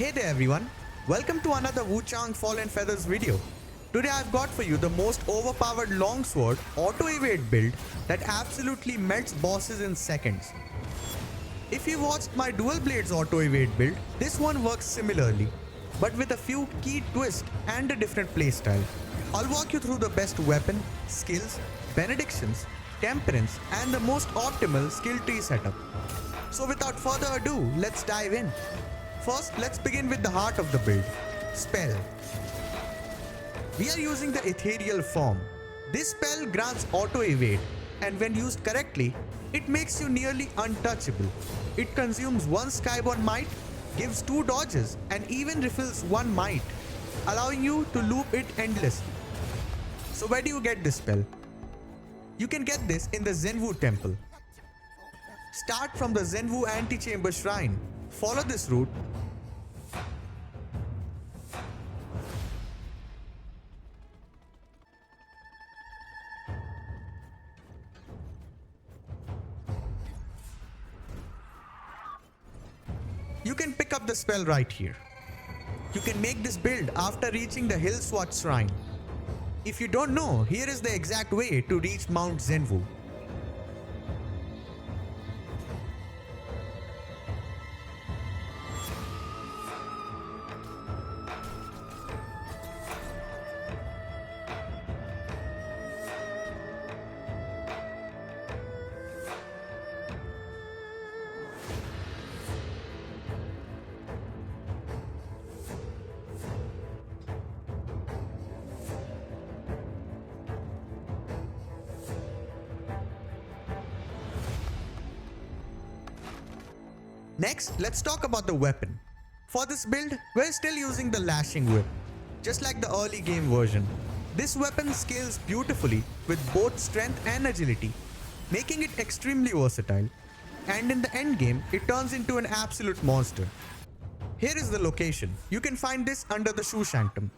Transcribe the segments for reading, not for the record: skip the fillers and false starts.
Hey there everyone, welcome to another Wuchang Fallen Feathers video. Today I've got for you the most overpowered Longsword auto-evade build that absolutely melts bosses in seconds. If you watched my dual blades auto-evade build, this one works similarly, but with a few key twists and a different playstyle. I'll walk you through the best weapon, skills, benedictions, temperance and the most optimal skill tree setup. So without further ado, let's dive in. First, let's begin with the heart of the build, spell. We are using the ethereal form. This spell grants auto-evade and when used correctly, it makes you nearly untouchable. It consumes 1 Skyborn Might, gives 2 dodges and even refills 1 Might, allowing you to loop it endlessly. So where do you get this spell? You can get this in the Zenwu temple. Start from the Zenwu Antechamber Shrine. Follow this route. You can pick up the spell right here. You can make this build after reaching the Hillswat Shrine. If you don't know, here is the exact way to reach Mount Zenwu. Next, let's talk about the weapon. For this build, we're still using the Lashing Whip, just like the early game version. This weapon scales beautifully with both strength and agility, making it extremely versatile. And in the end game, it turns into an absolute monster. Here is the location. You can find this under the Shoe Sanctum.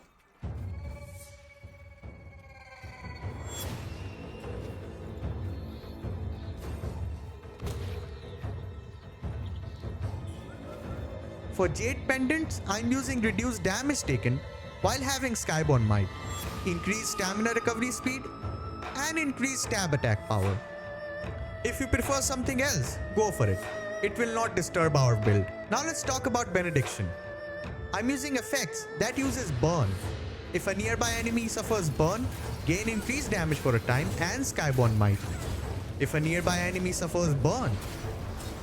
For Jade Pendants, I'm using reduced damage taken while having Skyborn Might, increased stamina recovery speed, and increased stab attack power. If you prefer something else, go for it. It will not disturb our build. Now let's talk about Benediction. I'm using effects that uses burn. If a nearby enemy suffers burn, gain increased damage for a time and Skyborn Might. If a nearby enemy suffers burn,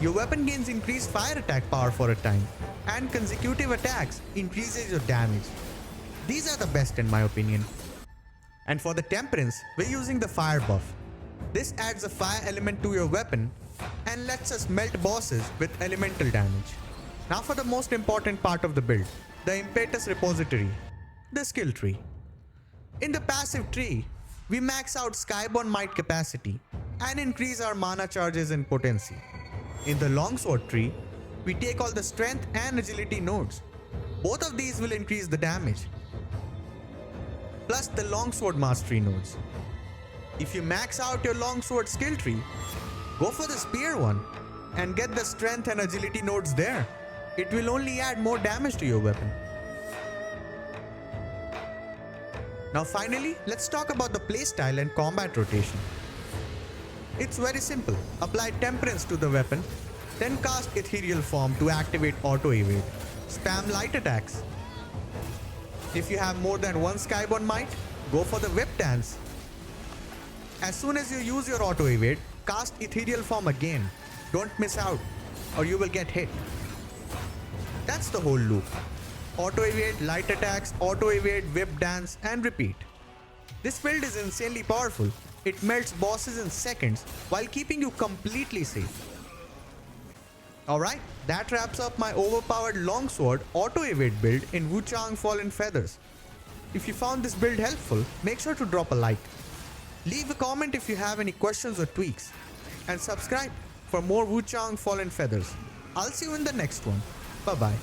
your weapon gains increased fire attack power for a time, and consecutive attacks increases your damage. These are the best in my opinion. And for the Temperance, we're using the fire buff. This adds a fire element to your weapon and lets us melt bosses with elemental damage. Now for the most important part of the build, the Impetus repository, the skill tree. In the passive tree, we max out Skyborn Might capacity and increase our mana charges and potency. In the Longsword tree, we take all the strength and agility nodes. Both of these will increase the damage. Plus the Longsword mastery nodes. If you max out your Longsword skill tree, go for the spear one and get the strength and agility nodes there. It will only add more damage to your weapon. Now finally, let's talk about the playstyle and combat rotation. It's very simple. Apply Temperance to the weapon, then cast Ethereal Form to activate auto-evade. Spam light attacks. If you have more than 1 Skyborn Might, go for the Whip Dance. As soon as you use your auto-evade, cast Ethereal Form again. Don't miss out, or you will get hit. That's the whole loop. Auto-evade, light attacks, auto-evade, Whip Dance, and repeat. This build is insanely powerful. It melts bosses in seconds while keeping you completely safe. Alright, that wraps up my overpowered Longsword auto-evade build in Wuchang Fallen Feathers. If you found this build helpful, make sure to drop a like. Leave a comment if you have any questions or tweaks. And subscribe for more Wuchang Fallen Feathers. I'll see you in the next one. Bye bye.